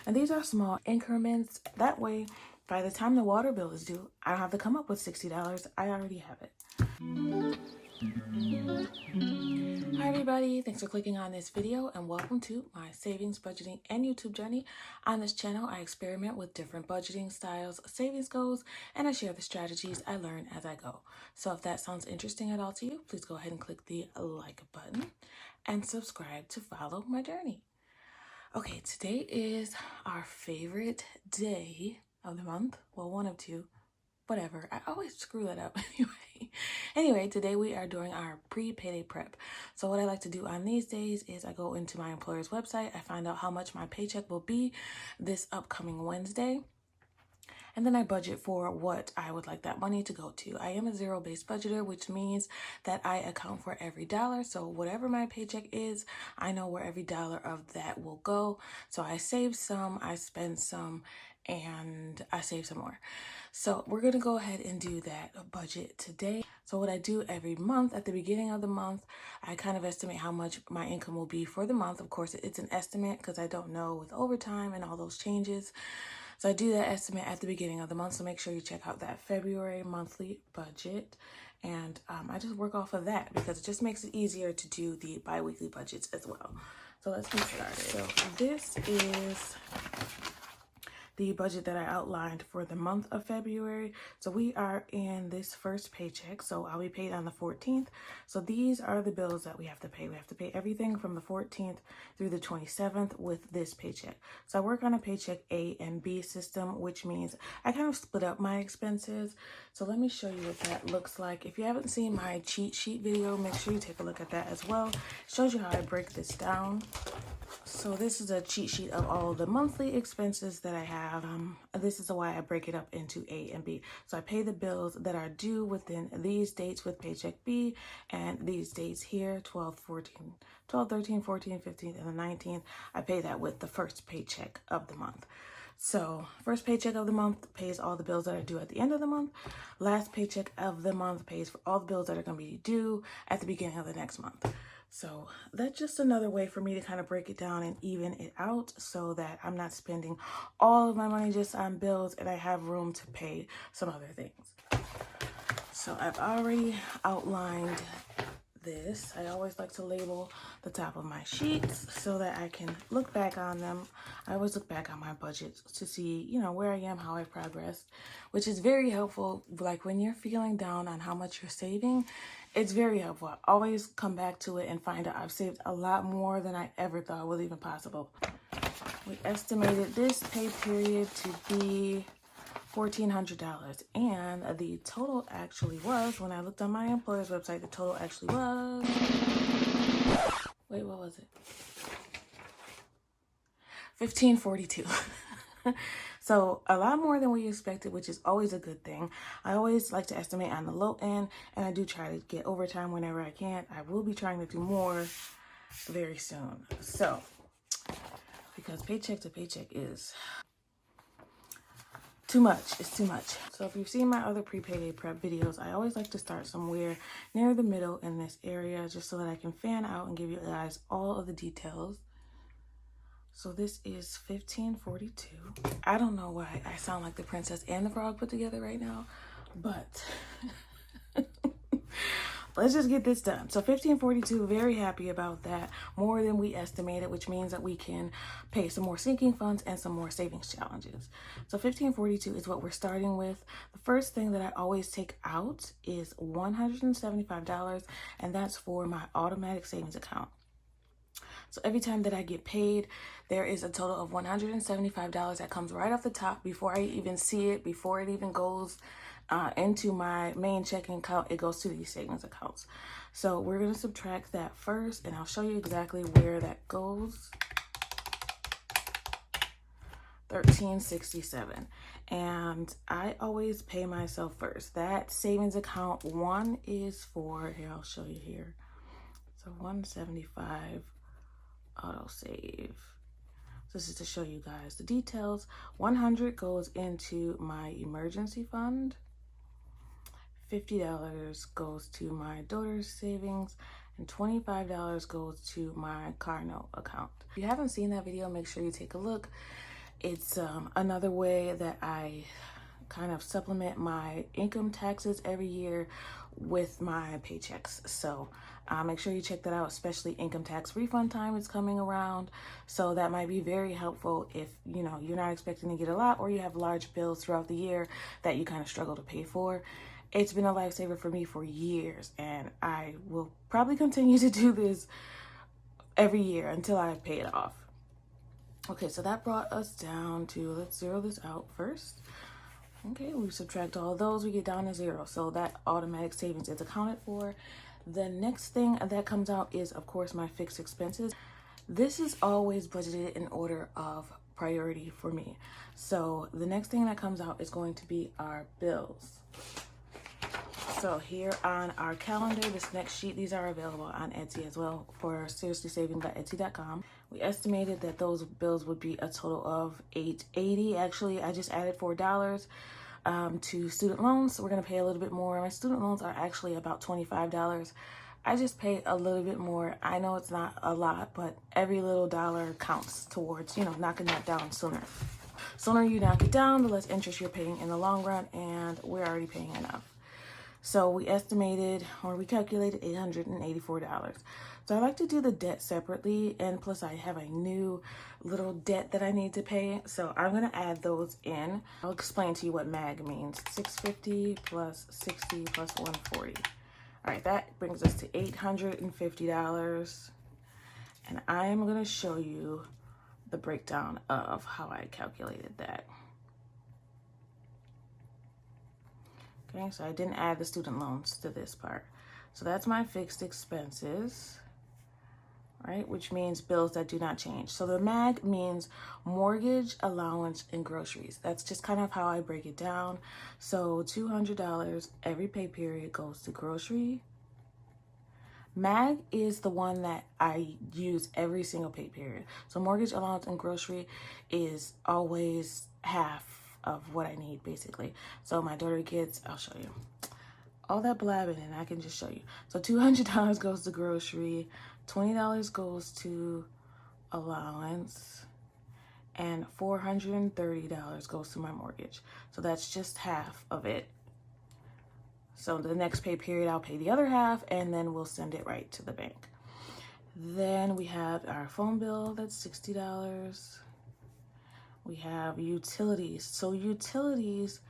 And these are small increments. That way, by the time the water bill is due, I don't have to come up with $60. I already have it. Hi everybody, thanks for clicking on this video and welcome to my savings, budgeting, and YouTube journey. On this channel, I experiment with different budgeting styles, savings goals, and I share the strategies I learn as I go. So if that sounds interesting at all to you, please go ahead and click the like button and subscribe to follow my journey. Okay, today is our favorite day of the month. Well, one of two. Whatever. I always screw that up anyway. Today we are doing our pre-payday prep. So what I like to do on these days is I go into my employer's website. I find out how much my paycheck will be this upcoming Wednesday. And then I budget for what I would like that money to go to. I am a zero-based budgeter, which means that I account for every dollar. So whatever my paycheck is, I know where every dollar of that will go. So I save some, I spend some, and I save some more. So we're going to go ahead and do that budget today. So what I do every month, at the beginning of the month, I kind of estimate how much my income will be for the month. Of course, it's an estimate because I don't know with overtime and all those changes. So I do that estimate at the beginning of the month. So make sure you check out that February monthly budget. And I just work off of that because it just makes it easier to do the bi-weekly budgets as well. So let's get started. So this is the budget that I outlined for the month of February. So we are in this first paycheck. So I'll be paid on the 14th. So these are the bills that we have to pay. We have to pay everything from the 14th through the 27th with this paycheck. So I work on a paycheck A and B system, which means I kind of split up my expenses. So let me show you what that looks like. If you haven't seen my cheat sheet video, make sure you take a look at that as well. It shows you how I break this down. So this is a cheat sheet of all the monthly expenses that I have. This is why I break it up into A and B. So I pay the bills that are due within these dates with paycheck B and these dates here, 12, 13, 14, 15, and the 19th. I pay that with the first paycheck of the month. So first paycheck of the month pays all the bills that are due at the end of the month. Last paycheck of the month pays for all the bills that are going to be due at the beginning of the next month. So that's just another way for me to kind of break it down and even it out so that I'm not spending all of my money just on bills and I have room to pay some other things. So I've already outlined this. I always like to label the top of my sheets so that I can look back on them. I always look back on my budget to see, where I am, how I've progressed, which is very helpful. Like when you're feeling down on how much you're saving, it's very helpful. I always come back to it and find out I've saved a lot more than I ever thought was even possible. We estimated this pay period to be $1,400, and the total actually was, when I looked on my employer's website, the total actually was, wait, what was it? $1,542. So a lot more than we expected, which is always a good thing. I always like to estimate on the low end, and I do try to get overtime whenever I can. I will be trying to do more very soon. So, because paycheck to paycheck is too much. It's too much. So if you've seen my other pre-payday prep videos, I always like to start somewhere near the middle in this area just so that I can fan out and give you guys all of the details. So this is $1,542. I don't know why I sound like the princess and the frog put together right now, but let's just get this done. So $1,542, very happy about that. More than we estimated, which means that we can pay some more sinking funds and some more savings challenges. So $1,542 is what we're starting with. The first thing that I always take out is $175, and that's for my automatic savings account. So every time that I get paid, there is a total of $175 that comes right off the top before I even see it, before it even goes into my main checking account. It goes to these savings accounts. So we're going to subtract that first, and I'll show you exactly where that goes. $1,367, and I always pay myself first. That savings account one is for, here, I'll show you here. So 175 auto save. This is to show you guys the details. 100 goes into my emergency fund. $50 goes to my daughter's savings, and $25 goes to my car note account. If you haven't seen that video, make sure you take a look. It's another way that I kind of supplement my income taxes every year with my paychecks. So make sure you check that out, especially income tax refund time is coming around. So that might be very helpful if you're not expecting to get a lot, or you have large bills throughout the year that you kind of struggle to pay for. It's been a lifesaver for me for years, and I will probably continue to do this every year until I pay it off. Okay, so that brought us down to, let's zero this out first. Okay, we subtract all those, we get down to 0. So that automatic savings is accounted for. The next thing that comes out is, of course, my fixed expenses. This is always budgeted in order of priority for me. So the next thing that comes out is going to be our bills. So here on our calendar, this next sheet, these are available on Etsy as well for seriouslysaving.etsy.com. We estimated that those bills would be a total of $8.80. Actually, I just added $4 to student loans. So we're going to pay a little bit more. My student loans are actually about $25. I just pay a little bit more. I know it's not a lot, but every little dollar counts towards, knocking that down sooner. Sooner you knock it down, the less interest you're paying in the long run, and we're already paying enough. So we calculated $884. So I like to do the debt separately, and plus I have a new little debt that I need to pay. So I'm going to add those in. I'll explain to you what MAG means. $650 plus 60 plus 140. All right, that brings us to $850. And I am going to show you the breakdown of how I calculated that. Okay, so I didn't add the student loans to this part. So that's my fixed expenses, right? Which means bills that do not change. So the MAG means mortgage, allowance, and groceries. That's just kind of how I break it down. So $200 every pay period goes to grocery. MAG is the one that I use every single pay period. So mortgage, allowance, and grocery is always half of what I need, basically. So my daughter gets, I'll show you, all that blabbing, and I can just show you. So $200 goes to grocery, $20 goes to allowance, and $430 goes to my mortgage. So that's just half of it. So the next pay period, I'll pay the other half, and then we'll send it right to the bank. Then we have our phone bill, that's $60. We have utilities. So utilities,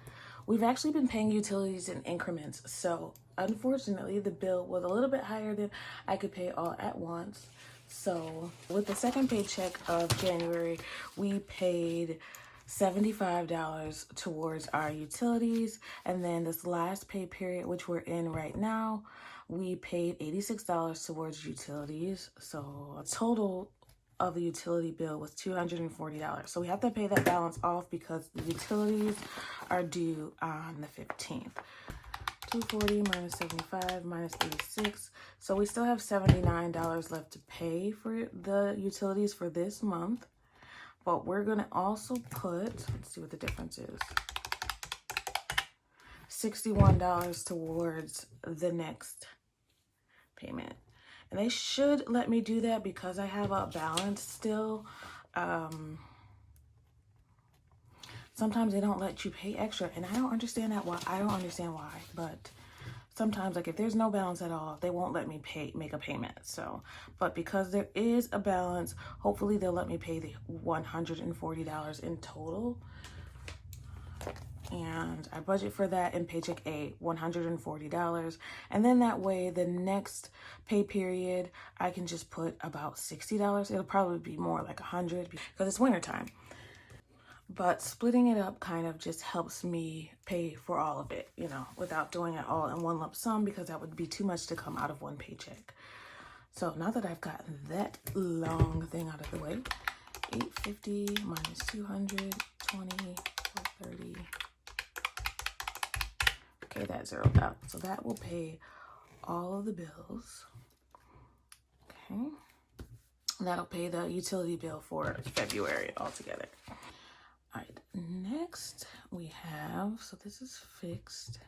we've actually been paying utilities in increments. So unfortunately, the bill was a little bit higher than I could pay all at once. So with the second paycheck of January, we paid $75 towards our utilities. And then this last pay period, which we're in right now, we paid $86 towards utilities. So a total of the utility bill was $240. So we have to pay that balance off because the utilities are due on the 15th. 240 minus 75 minus 86. So we still have $79 left to pay for the utilities for this month. But we're going to also put, let's see what the difference is, $61 towards the next payment. And they should let me do that because I have a balance still. Sometimes they don't let you pay extra, and I don't understand that. I don't understand why, but sometimes, like if there's no balance at all, they won't let me make a payment. So, but because there is a balance, hopefully they'll let me pay the $140 in total. And I budget for that in paycheck A, $140. And then that way, the next pay period, I can just put about $60. It'll probably be more like $100 because it's wintertime. But splitting it up kind of just helps me pay for all of it, without doing it all in one lump sum, because that would be too much to come out of one paycheck. So now that I've gotten that long thing out of the way, $850 minus 200, 20, 30. Okay, that zeroed out. So that will pay all of the bills. Okay. That'll pay the utility bill for February altogether. All right, next we have, so this is fixed.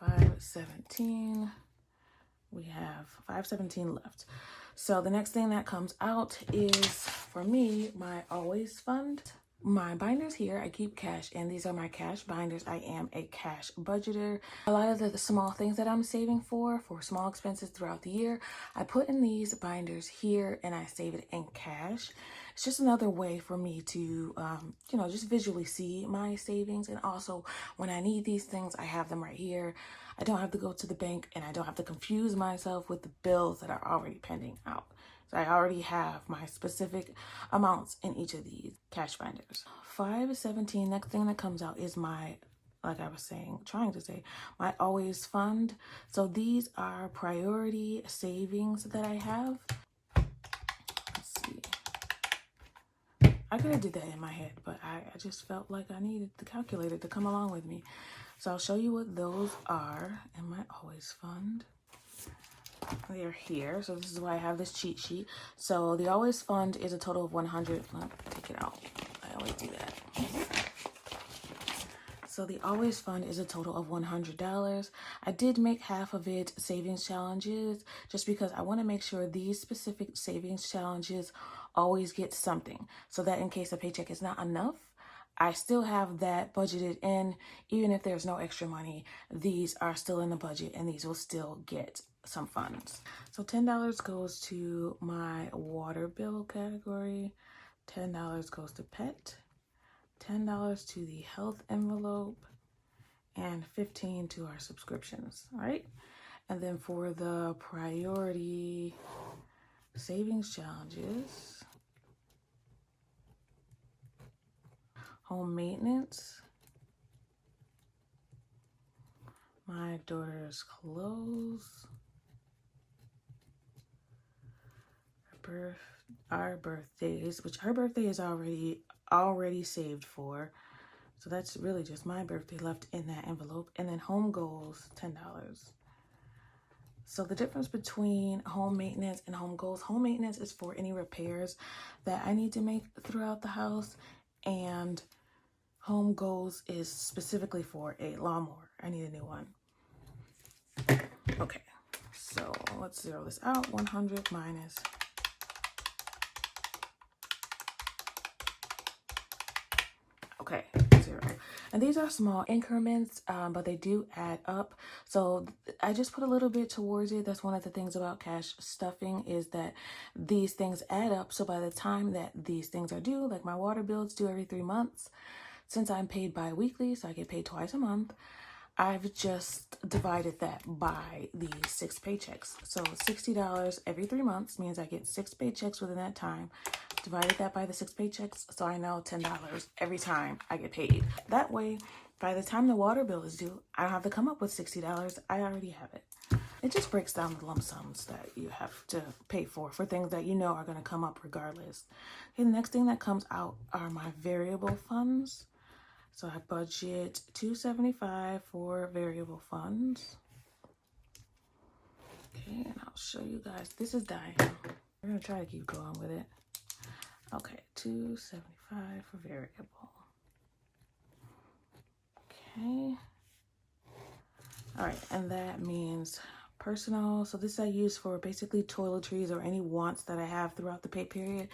$517 We have 517 left. So the next thing that comes out is, for me, my always fund. My binders here, I keep cash, and these are my cash binders. I am a cash budgeter. A lot of the small things that I'm saving for small expenses throughout the year, I put in these binders here and I save it in cash. It's just another way for me to, you know, just visually see my savings. And also when I need these things, I have them right here. I don't have to go to the bank and I don't have to confuse myself with the bills that are already pending out. So I already have my specific amounts in each of these cash binders. 517, next thing that comes out is my, like I was saying, trying to say, my always fund. So these are priority savings that I have. Let's see. I could have did that in my head, but I just felt like I needed the calculator to come along with me. So I'll show you what those are in my always fund. They're here. So this is why I have this cheat sheet. So the always fund is a total of 100. Let me take it out. I always do that. So the always fund is a total of $100. I did make half of it savings challenges just because I want to make sure these specific savings challenges always get something, so that in case a paycheck is not enough, I still have that budgeted in. Even if there's no extra money, these are still in the budget and these will still get some funds. So $10 goes to my water bill category, $10 goes to pet, $10 to the health envelope, and $15 to our subscriptions, all right? And then for the priority savings challenges, home maintenance, my daughter's clothes, our birthdays, which her birthday is already saved for. So that's really just my birthday left in that envelope. And then home goals, $10. So the difference between home maintenance and home goals, home maintenance is for any repairs that I need to make throughout the house. And home goals is specifically for a lawnmower. I need a new one. Okay, so let's zero this out. 100 minus okay, 0. And these are small increments, but they do add up. So I just put a little bit towards it. That's one of the things about cash stuffing, is that these things add up. So by the time that these things are due, like my water bill is due every 3 months, since I'm paid bi-weekly, so I get paid twice a month, I've just divided that by the 6 paychecks. So $60 every 3 months means I get 6 paychecks within that time. Divided that by the 6 paychecks, so I know $10 every time I get paid. That way, by the time the water bill is due, I don't have to come up with $60. I already have it. It just breaks down the lump sums that you have to pay for things that you know are going to come up regardless. Okay, the next thing that comes out are my variable funds. So I budget $275 for variable funds. Okay, and I'll show you guys. This is dying. We're going to try to keep going with it. Okay, $275 for variable. Okay. All right, and that means personal. So this I use for basically toiletries or any wants that I have throughout the pay period.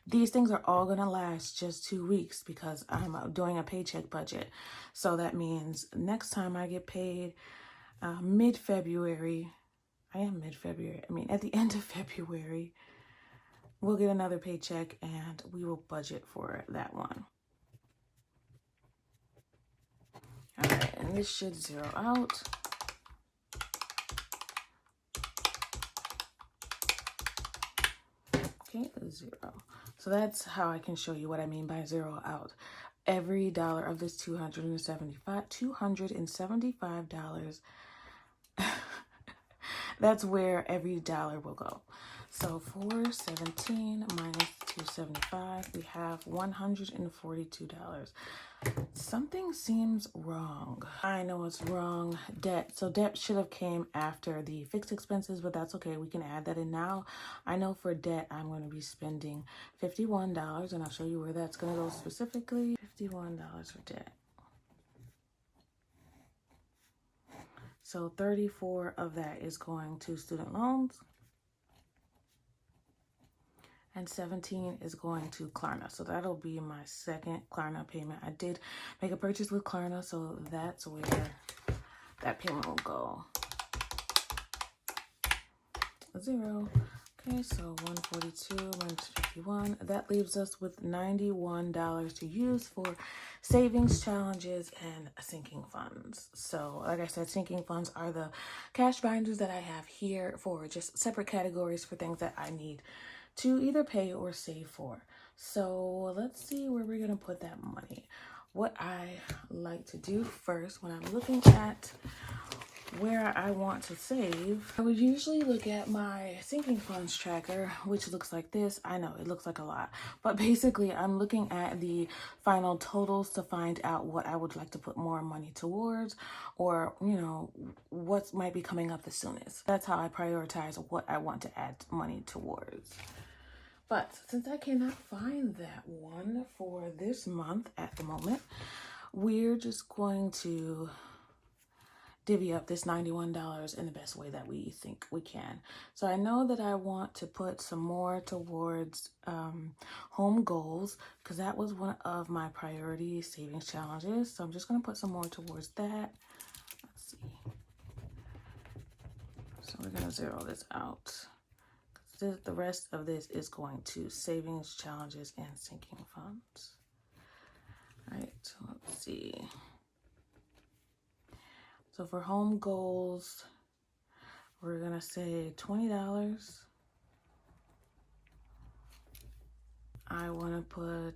These things are all gonna last just 2 weeks because I'm doing a paycheck budget. So that means next time I get paid mid-February, at the end of February, we'll get another paycheck and we will budget for that one. All right, and this should zero out. Okay, 0. So that's how I can show you what I mean by zero out. Every dollar of this $275, that's where every dollar will go. So 417 minus 275, we have $142. Something seems wrong. I know it's wrong. Debt. So debt should have came after the fixed expenses, but that's okay. We can add that in now. I know for debt, I'm going to be spending $51, and I'll show you where that's going to go specifically. $51 for debt. So 34 of that is going to student loans. And 17 is going to Klarna. So that'll be my second Klarna payment. I did make a purchase with Klarna, so that's where that payment will go. 0. Okay, so 142 minus 51. That leaves us with $91 to use for savings, challenges, and sinking funds. So like I said, sinking funds are the cash binders that I have here for just separate categories for things that I need to either pay or save for. So let's see where we're going to put that money. What I like to do first when I'm looking at where I want to save, I would usually look at my sinking funds tracker, which looks like this. I know it looks like a lot, but basically I'm looking at the final totals to find out what I would like to put more money towards, or, you know, what might be coming up the soonest. That's how I prioritize what I want to add money towards. But since I cannot find that one for this month at the moment, we're just going to divvy up this $91 in the best way that we think we can. So I know that I want to put some more towards home goals, because that was one of my priority savings challenges. So I'm just going to put some more towards that. Let's see. So we're going to zero this out. The rest of this is going to savings, challenges, and sinking funds. All right, so let's see. So for home goals, we're going to say $20. I want to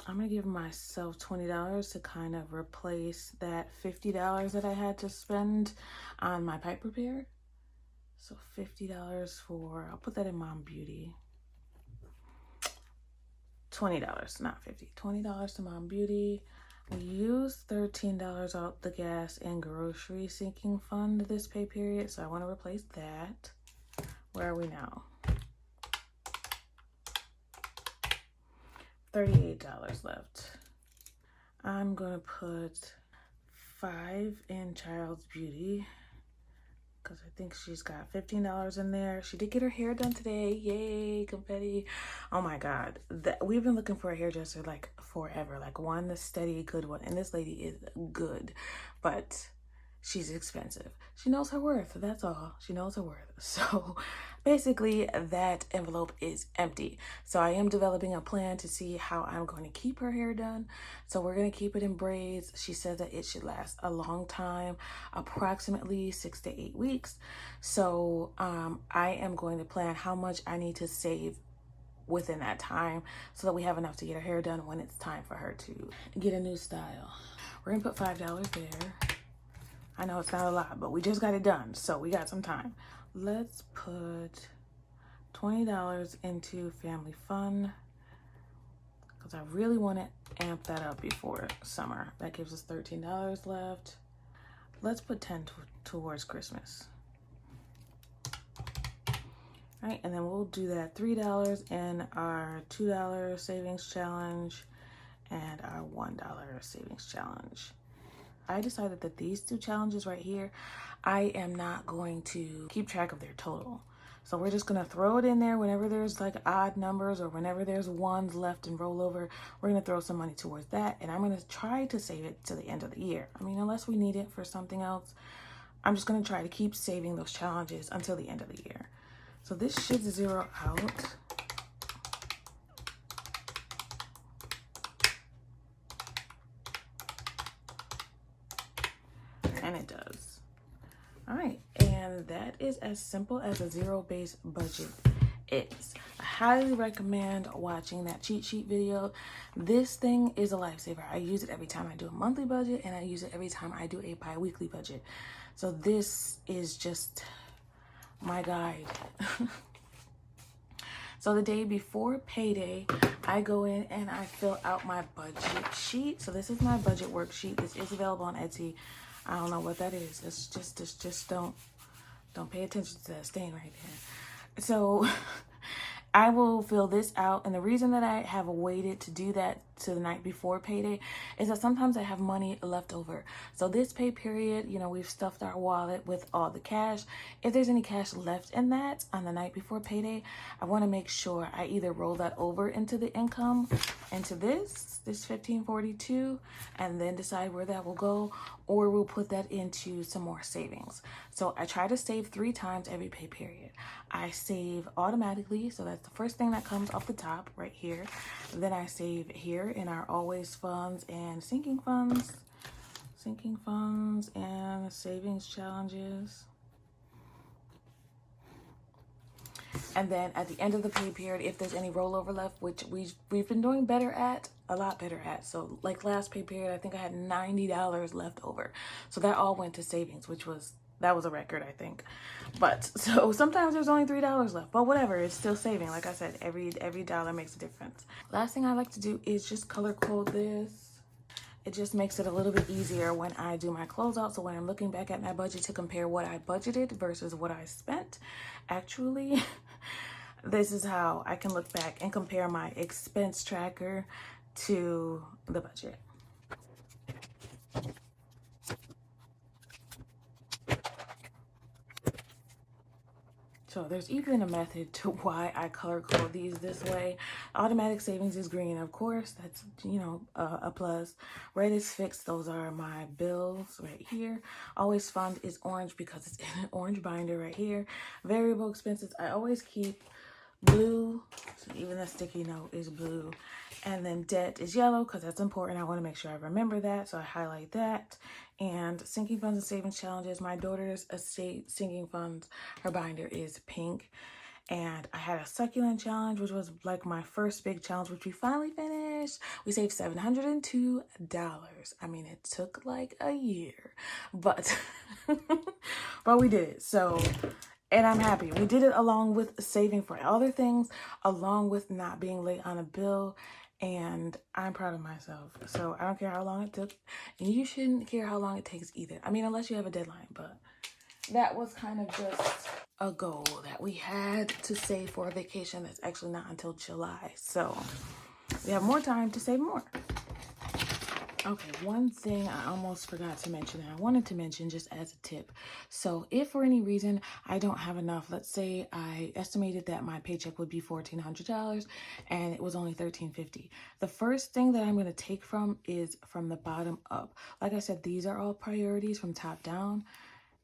I'm going to give myself $20 to kind of replace that $50 that I had to spend on my pipe repair. So $50 for, I'll put that in Mom Beauty. $20, not $50. $20 to Mom Beauty. We used $13 out the gas and grocery sinking fund this pay period, so I want to replace that. Where are we now? $38 left. I'm going to put $5 in Child's Beauty, because I think she's got $15 in there. She did get her hair done today. Yay, confetti. Oh my God. We've been looking for a hairdresser like forever. Like one steady, good one. And this lady is good, but she's expensive. She knows her worth. That's all. She knows her worth. So basically that envelope is empty. So I am developing a plan to see how I'm going to keep her hair done. So we're going to keep it in braids. She said that it should last a long time, approximately 6 to 8 weeks. So I am going to plan how much I need to save within that time so that we have enough to get her hair done when it's time for her to get a new style. We're going to put $5 there. I know it's not a lot, but we just got it done, so we got some time. Let's put $20 into family fun, because I really want to amp that up before summer. That gives us $13 left. Let's put $10 towards Christmas. All right, and then we'll do that $3 in our $2 savings challenge and our $1 savings challenge. I decided that these two challenges right here, I am not going to keep track of their total. So we're just going to throw it in there whenever there's like odd numbers or whenever there's ones left and roll over. We're going to throw some money towards that. And I'm going to try to save it to the end of the year. I mean, unless we need it for something else, I'm just going to try to keep saving those challenges until the end of the year. So this should zero out. And it does. All right, and that is as simple as a zero-based budget is. I highly recommend watching that cheat sheet video. This thing is a lifesaver. I use it every time I do a monthly budget, and I use it every time I do a bi-weekly budget. So this is just my guide. So the day before payday, I go in and I fill out my budget sheet. So this is my budget worksheet. This is available on Etsy. I don't know what that is. It's just don't pay attention to that stain right there. So I will fill this out. And the reason that I have waited to do that to the night before payday is that sometimes I have money left over. So this pay period, you know, we've stuffed our wallet with all the cash. If there's any cash left in that on the night before payday, I want to make sure I either roll that over into the income, into this 1542, and then decide where that will go, or we'll put that into some more savings. So I try to save 3 times every pay period. I save automatically, so that's the first thing that comes off the top right here. Then I save here in our always funds and sinking funds and savings challenges. And then at the end of the pay period, if there's any rollover left, which we've been doing better at, a lot better at. So like last pay period, I think I had $90 left over. So that all went to savings, that was a record, I think. But so sometimes there's only $3 left, but whatever, it's still saving. Like I said, every dollar makes a difference. Last thing I like to do is just color code this. It just makes it a little bit easier when I do my closeout. So when I'm looking back at my budget to compare what I budgeted versus what I spent, actually, this is how I can look back and compare my expense tracker to the budget. So there's even a method to why I color code these this way. Automatic savings is green, of course. That's, you know, a plus. Red is fixed. Those are my bills right here. Always fund is orange because it's in an orange binder right here. Variable expenses, I always keep blue. So even the sticky note is blue. And then debt is yellow because that's important. I want to make sure I remember that. So I highlight that. And sinking funds and savings challenges. My daughter's estate sinking funds, her binder is pink. And I had a succulent challenge, which was like my first big challenge, which we finally finished. We saved $702. I mean, it took like a year, but but we did it. So, and I'm happy. We did it along with saving for other things, along with not being late on a bill. And I'm proud of myself. So I don't care how long it took. And you shouldn't care how long it takes either. I mean, unless you have a deadline. But that was kind of just a goal that we had to save for a vacation that's actually not until July. So we have more time to save more. Okay, one thing I almost forgot to mention, and I wanted to mention just as a tip. So if for any reason I don't have enough, let's say I estimated that my paycheck would be $1,400 and it was only $1,350. The first thing that I'm going to take from is from the bottom up. Like I said, these are all priorities from top down.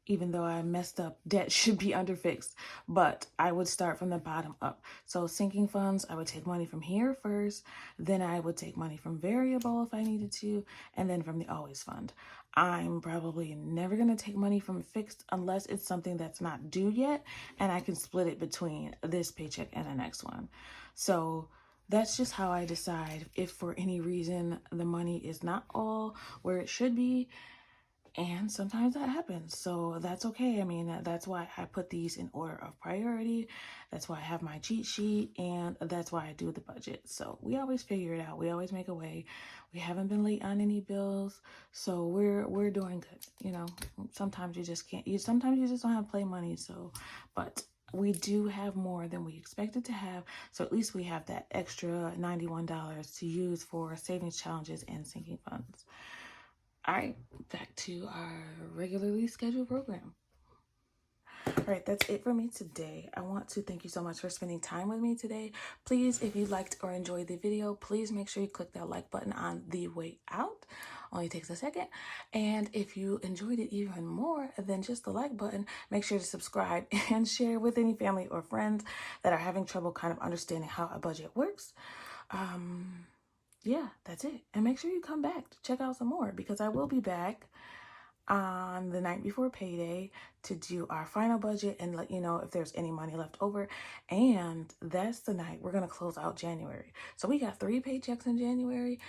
Even though I messed up, debt should be under fixed, but I would start from the bottom up. So sinking funds, I would take money from here first, then I would take money from variable if I needed to, and then from the always fund. I'm probably never going to take money from fixed unless it's something that's not due yet, and I can split it between this paycheck and the next one. So that's just how I decide if for any reason the money is not all where it should be. And sometimes that happens, so that's okay. I mean, that's why I put these in order of priority. That's why I have my cheat sheet, and that's why I do the budget. So we always figure it out. We always make a way. We haven't been late on any bills, so we're doing good. You know, sometimes you just can't. Sometimes you just don't have play money. So, but we do have more than we expected to have. So at least we have that extra $91 to use for savings challenges and sinking funds. All right, back to our regularly scheduled program. All right, that's it for me today. I want to thank you so much for spending time with me today. Please, if you liked or enjoyed the video, please make sure you click that like button on the way out. Only takes a second. And if you enjoyed it even more than just the like button, make sure to subscribe and share with any family or friends that are having trouble kind of understanding how a budget works. Yeah, that's it. And make sure you come back to check out some more, because I will be back on the night before payday to do our final budget and let you know if there's any money left over. And that's the night we're going to close out January. So we got 3 paychecks in January,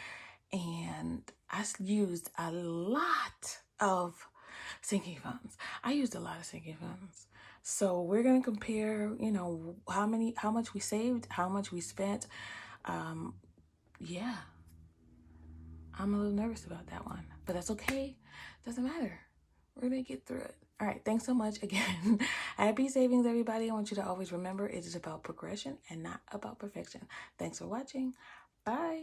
and I used a lot of sinking funds. I used a lot of sinking funds. So we're going to compare, you know, how much we saved, how much we spent. Yeah, I'm a little nervous about that one, but that's okay. Doesn't matter. We're going to get through it. All right. Thanks so much again. Happy savings, everybody. I want you to always remember it is about progression and not about perfection. Thanks for watching. Bye.